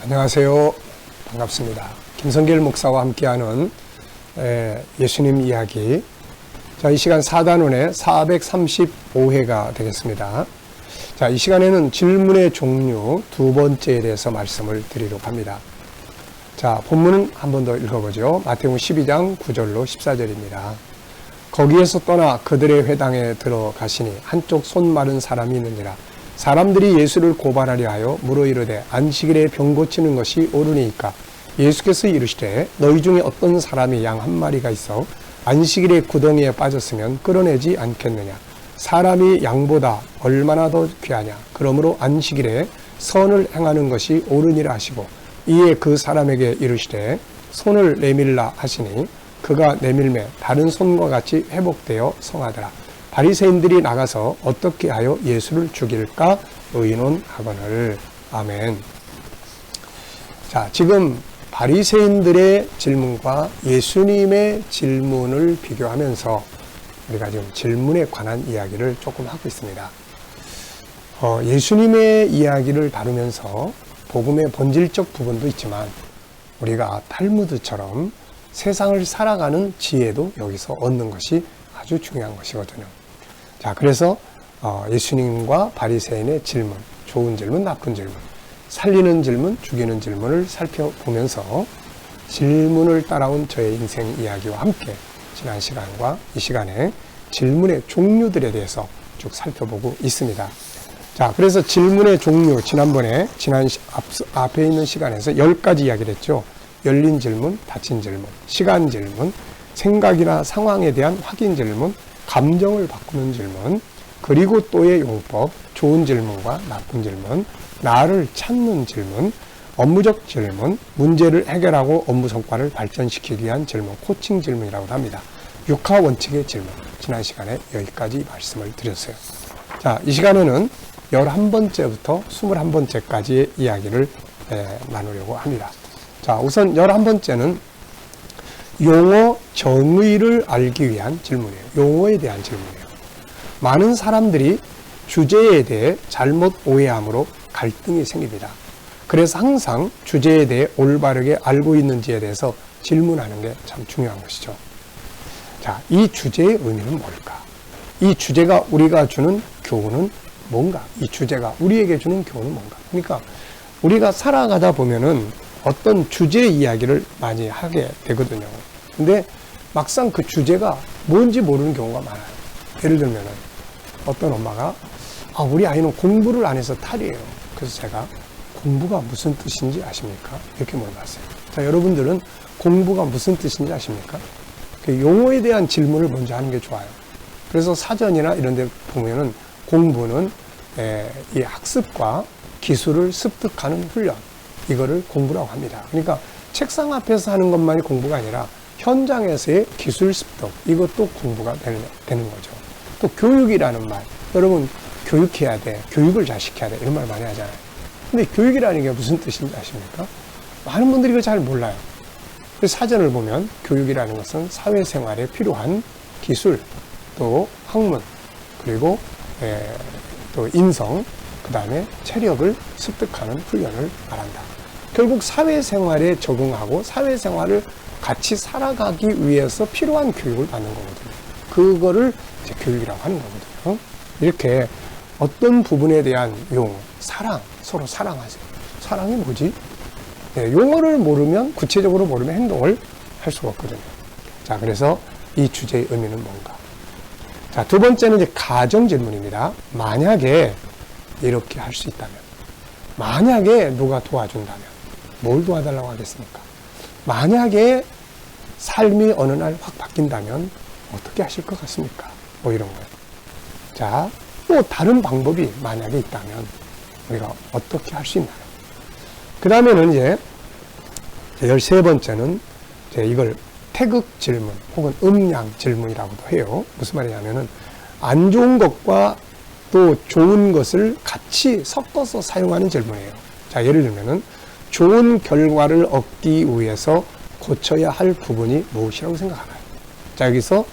안녕하세요. 반갑습니다. 김성길 목사와 함께하는 예수님 이야기. 자, 이 시간 4단원의 435회가 되겠습니다. 자, 이 시간에는 질문의 종류 두 번째에 대해서 말씀을 드리려고 합니다. 자, 본문은 한 번 더 읽어보죠. 마태복음 12장 9절로 14절입니다. 거기에서 떠나 그들의 회당에 들어가시니 한쪽 손 마른 사람이 있느니라. 사람들이 예수를 고발하려 하여 물어 이르되 안식일에 병 고치는 것이 옳으니까. 예수께서 이르시되 너희 중에 어떤 사람이 양 한 마리가 있어 안식일에 구덩이에 빠졌으면 끌어내지 않겠느냐. 사람이 양보다 얼마나 더 귀하냐. 그러므로 안식일에 선을 행하는 것이 옳으니라 하시고 이에 그 사람에게 이르시되 손을 내밀라 하시니 그가 내밀매 다른 손과 같이 회복되어 성하더라. 바리새인들이 나가서 어떻게 하여 예수를 죽일까 의논하거늘. 아멘. 자, 지금 바리새인들의 질문과 예수님의 질문을 비교하면서 우리가 지금 질문에 관한 이야기를 조금 하고 있습니다. 예수님의 이야기를 다루면서 복음의 본질적 부분도 있지만 우리가 탈무드처럼 세상을 살아가는 지혜도 여기서 얻는 것이 아주 중요한 것이거든요. 자, 그래서 예수님과 바리새인의 질문, 좋은 질문, 나쁜 질문, 살리는 질문, 죽이는 질문을 살펴보면서 질문을 따라온 저의 인생 이야기와 함께 지난 시간과 이 시간에 질문의 종류들에 대해서 쭉 살펴보고 있습니다. 자, 그래서 질문의 종류, 지난번에 앞에 있는 시간에서 10가지 이야기를 했죠. 열린 질문, 닫힌 질문, 시간 질문, 생각이나 상황에 대한 확인 질문, 감정을 바꾸는 질문, 그리고 또의 용법, 좋은 질문과 나쁜 질문, 나를 찾는 질문, 업무적 질문, 문제를 해결하고 업무 성과를 발전시키기 위한 질문, 코칭 질문이라고 합니다. 6화 원칙의 질문, 지난 시간에 여기까지 말씀을 드렸어요. 자, 이 시간에는 11번째부터 21번째까지의 이야기를 나누려고 합니다. 자, 우선 11번째는 용어 정의를 알기 위한 질문이에요. 용어에 대한 질문이에요. 많은 사람들이 주제에 대해 잘못 오해함으로 갈등이 생깁니다. 그래서 항상 주제에 대해 올바르게 알고 있는지에 대해서 질문하는 게 참 중요한 것이죠. 자, 이 주제의 의미는 뭘까? 이 주제가 우리가 주는 교훈은 뭔가? 이 주제가 우리에게 주는 교훈은 뭔가? 그러니까 우리가 살아가다 보면은 어떤 주제 이야기를 많이 하게 되거든요. 근데 막상 그 주제가 뭔지 모르는 경우가 많아요. 예를 들면은 어떤 엄마가 우리 아이는 공부를 안 해서 탈이에요. 그래서 제가 공부가 무슨 뜻인지 아십니까? 이렇게 물어봤어요. 자, 여러분들은 공부가 무슨 뜻인지 아십니까? 그 용어에 대한 질문을 먼저 하는 게 좋아요. 그래서 사전이나 이런 데 보면은 공부는 이 학습과 기술을 습득하는 훈련, 이거를 공부라고 합니다. 그러니까 책상 앞에서 하는 것만이 공부가 아니라 현장에서의 기술 습득, 이것도 공부가 되는 거죠. 또 교육이라는 말, 여러분 교육해야 돼, 교육을 잘 시켜야 돼, 이런 말 많이 하잖아요. 근데 교육이라는 게 무슨 뜻인지 아십니까? 많은 분들이 이걸 잘 몰라요. 그래서 사전을 보면 교육이라는 것은 사회생활에 필요한 기술, 또 학문, 그리고 또 인성, 그 다음에 체력을 습득하는 훈련을 말한다. 결국 사회생활에 적응하고 사회생활을 같이 살아가기 위해서 필요한 교육을 받는 거거든요. 그거를 이제 교육이라고 하는 거거든요. 이렇게 어떤 부분에 대한 용어, 사랑, 서로 사랑하세요. 사랑이 뭐지? 용어를 모르면, 구체적으로 모르면 행동을 할 수가 없거든요. 자, 그래서 이 주제의 의미는 뭔가? 자, 두 번째는 이제 가정 질문입니다. 만약에 이렇게 할 수 있다면, 만약에 누가 도와준다면 뭘 도와달라고 하겠습니까? 만약에 삶이 어느 날 확 바뀐다면 어떻게 하실 것 같습니까? 뭐 이런 거예요. 자, 또 다른 방법이 만약에 있다면 우리가 어떻게 할 수 있나요? 그 다음에는 이제 13번째는 이걸 태극 질문 혹은 음양 질문이라고도 해요. 무슨 말이냐면은 안 좋은 것과 또 좋은 것을 같이 섞어서 사용하는 질문이에요. 자, 예를 들면은 좋은 결과를 얻기 위해서 고쳐야 할 부분이 무엇이라고 생각하나요? 자, 여기서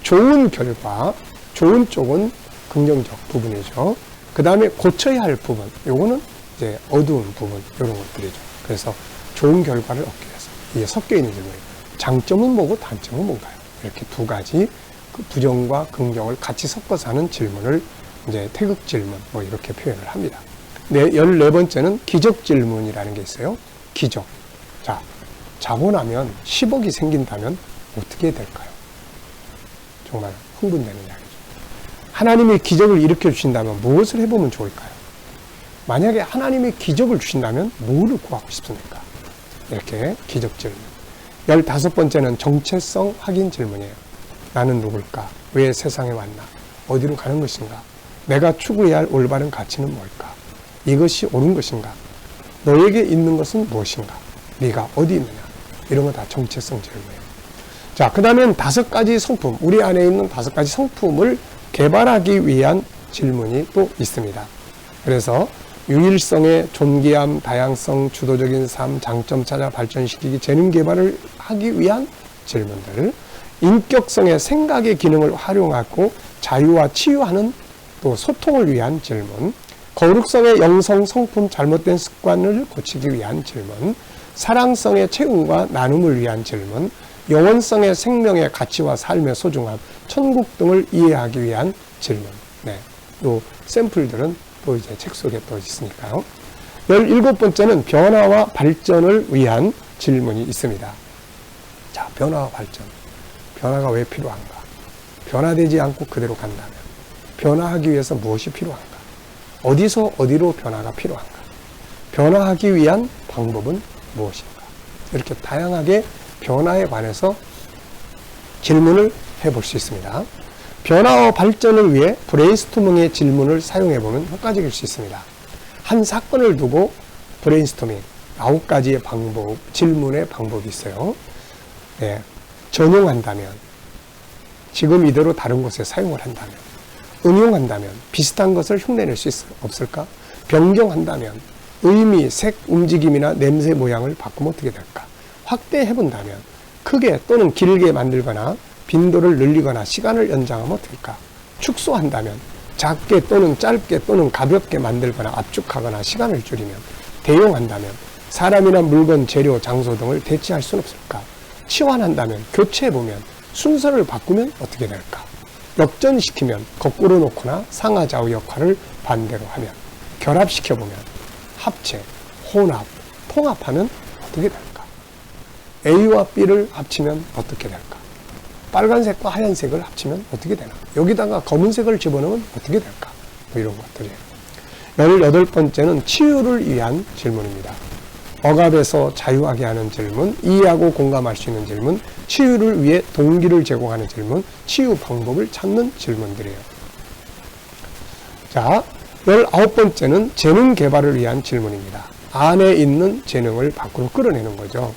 좋은 결과, 좋은 쪽은 긍정적 부분이죠. 그 다음에 고쳐야 할 부분, 요거는 이제 어두운 부분, 이런 것들이죠. 그래서 좋은 결과를 얻기 위해서 이게 섞여 있는 질문이에요. 장점은 뭐고 단점은 뭔가요? 이렇게 두 가지 그 부정과 긍정을 같이 섞어서 하는 질문을 이제 태극 질문 뭐 이렇게 표현을 합니다. 네, 14번째는 기적 질문이라는 게 있어요. 기적. 자, 자고 나면 10억이 생긴다면 어떻게 될까요? 정말 흥분되는 이야기죠. 하나님이 기적을 일으켜 주신다면 무엇을 해보면 좋을까요? 만약에 하나님이 기적을 주신다면 뭐를 구하고 싶습니까? 이렇게 기적 질문. 15번째는 정체성 확인 질문이에요. 나는 누굴까? 왜 세상에 왔나? 어디로 가는 것인가? 내가 추구해야 할 올바른 가치는 뭘까? 이것이 옳은 것인가? 너에게 있는 것은 무엇인가? 네가 어디 있느냐? 이런 거 다 정체성 질문이에요. 자, 그 다음엔 5가지 성품, 우리 안에 있는 5가지 성품을 개발하기 위한 질문이 또 있습니다. 그래서 유일성의 존귀함, 다양성, 주도적인 삶, 장점 찾아 발전시키기, 재능 개발을 하기 위한 질문들, 인격성의 생각의 기능을 활용하고 자유와 치유하는 또 소통을 위한 질문, 거룩성의 영성, 성품, 잘못된 습관을 고치기 위한 질문, 사랑성의 체험과 나눔을 위한 질문, 영원성의 생명의 가치와 삶의 소중함, 천국 등을 이해하기 위한 질문. 네. 또 샘플들은 또 이제 책 속에 또 있으니까요. 17번째는 변화와 발전을 위한 질문이 있습니다. 자, 변화와 발전. 변화가 왜 필요한가? 변화되지 않고 그대로 간다면 변화하기 위해서 무엇이 필요한가? 어디서 어디로 변화가 필요한가? 변화하기 위한 방법은 무엇인가? 이렇게 다양하게 변화에 관해서 질문을 해볼 수 있습니다. 변화와 발전을 위해 브레인스토밍의 질문을 사용해보면 효과적일 수 있습니다. 한 사건을 두고 브레인스토밍 9가지의 방법, 질문의 방법이 있어요. 네, 전용한다면, 지금 이대로 다른 곳에 사용을 한다면, 응용한다면 비슷한 것을 흉내낼 수 없을까? 변경한다면 의미, 색, 움직임이나 냄새 모양을 바꾸면 어떻게 될까? 확대해본다면 크게 또는 길게 만들거나 빈도를 늘리거나 시간을 연장하면 어떨까? 축소한다면 작게 또는 짧게 또는 가볍게 만들거나 압축하거나 시간을 줄이면, 대용한다면 사람이나 물건, 재료, 장소 등을 대체할 수는 없을까? 치환한다면, 교체해보면, 순서를 바꾸면 어떻게 될까? 역전시키면, 거꾸로 놓거나 상하좌우 역할을 반대로 하면, 결합시켜보면, 합체, 혼합, 통합하면 어떻게 될까? A와 B를 합치면 어떻게 될까? 빨간색과 하얀색을 합치면 어떻게 되나? 여기다가 검은색을 집어넣으면 어떻게 될까? 뭐 이런 것들이에요. 18번째는 치유를 위한 질문입니다. 억압에서 자유하게 하는 질문, 이해하고 공감할 수 있는 질문, 치유를 위해 동기를 제공하는 질문, 치유 방법을 찾는 질문들이에요. 자, 19번째는 재능 개발을 위한 질문입니다. 안에 있는 재능을 밖으로 끌어내는 거죠.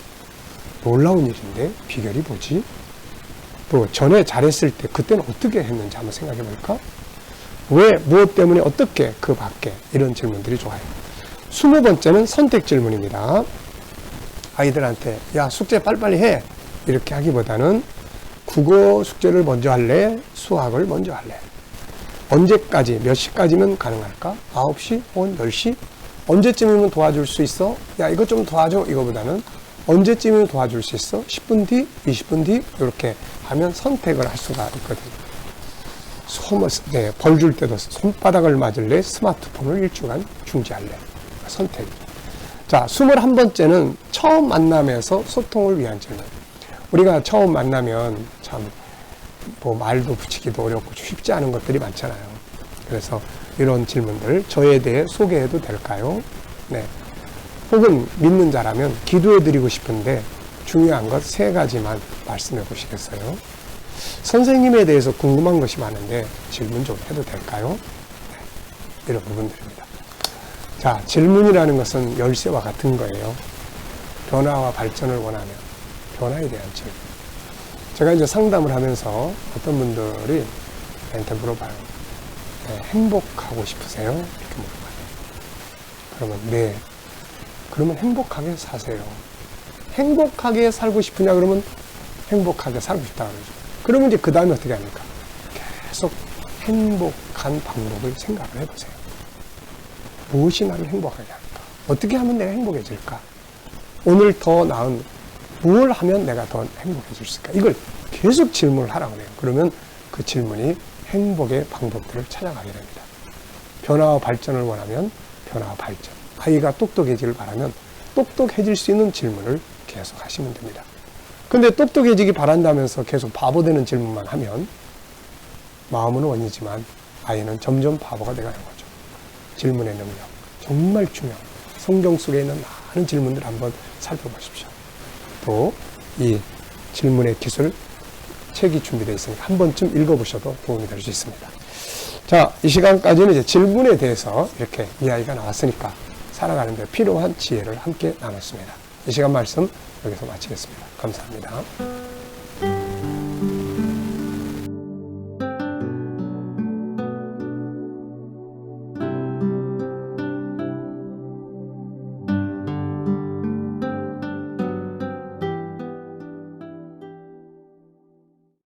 놀라운 일인데 비결이 뭐지? 또 전에 잘했을 때 그때는 어떻게 했는지 한번 생각해 볼까? 왜, 무엇 때문에, 어떻게, 그 밖에, 이런 질문들이 좋아요. 20번째는 선택 질문입니다. 아이들한테 야, 숙제 빨리빨리 해, 이렇게 하기보다는 국어 숙제를 먼저 할래? 수학을 먼저 할래? 언제까지, 몇 시까지면 가능할까? 9시 혹은 10시? 언제쯤이면 도와줄 수 있어? 야, 이것 좀 도와줘, 이거보다는 언제쯤이면 도와줄 수 있어? 10분 뒤? 20분 뒤? 이렇게 하면 선택을 할 수가 있거든요. 벌 줄 때도 손바닥을 맞을래? 스마트폰을 일주간 중지할래? 선택. 자, 21번째는 처음 만남에서 소통을 위한 질문. 우리가 처음 만나면 참 말도 붙이기도 어렵고 쉽지 않은 것들이 많잖아요. 그래서 이런 질문들, 저에 대해 소개해도 될까요? 네. 혹은 믿는 자라면 기도해 드리고 싶은데 중요한 것 3가지만 말씀해 보시겠어요? 선생님에 대해서 궁금한 것이 많은데 질문 좀 해도 될까요? 네, 이런 부분들입니다. 자, 질문이라는 것은 열쇠와 같은 거예요. 변화와 발전을 원하면 변화에 대한 질문. 제가 이제 상담을 하면서 어떤 분들이 저한테 물어봐요. 네, 행복하고 싶으세요? 이렇게 물어봐요. 그러면 네. 그러면 행복하게 사세요. 행복하게 살고 싶으냐 그러면 행복하게 살고 싶다 그러죠. 그러면 이제 그 다음에 어떻게 합니까? 계속 행복한 방법을 생각을 해보세요. 무엇이 나를 행복하게 할까? 어떻게 하면 내가 행복해질까? 오늘 더 나은 뭘 하면 내가 더 행복해질 수 있을까? 이걸 계속 질문을 하라고 해요. 그러면 그 질문이 행복의 방법들을 찾아가게 됩니다. 변화와 발전을 원하면 변화와 발전. 아이가 똑똑해지길 바라면 똑똑해질 수 있는 질문을 계속 하시면 됩니다. 근데 똑똑해지기 바란다면서 계속 바보 되는 질문만 하면 마음은 원이지만 아이는 점점 바보가 돼가는 거죠. 질문의 능력. 정말 중요한 성경 속에 있는 많은 질문들 한번 살펴보십시오. 또 이 질문의 기술 책이 준비되어 있으니까 한 번쯤 읽어보셔도 도움이 될 수 있습니다. 자, 이 시간까지는 이제 질문에 대해서 이렇게 이야기가 나왔으니까 살아가는 데 필요한 지혜를 함께 나눴습니다. 이 시간 말씀 여기서 마치겠습니다. 감사합니다.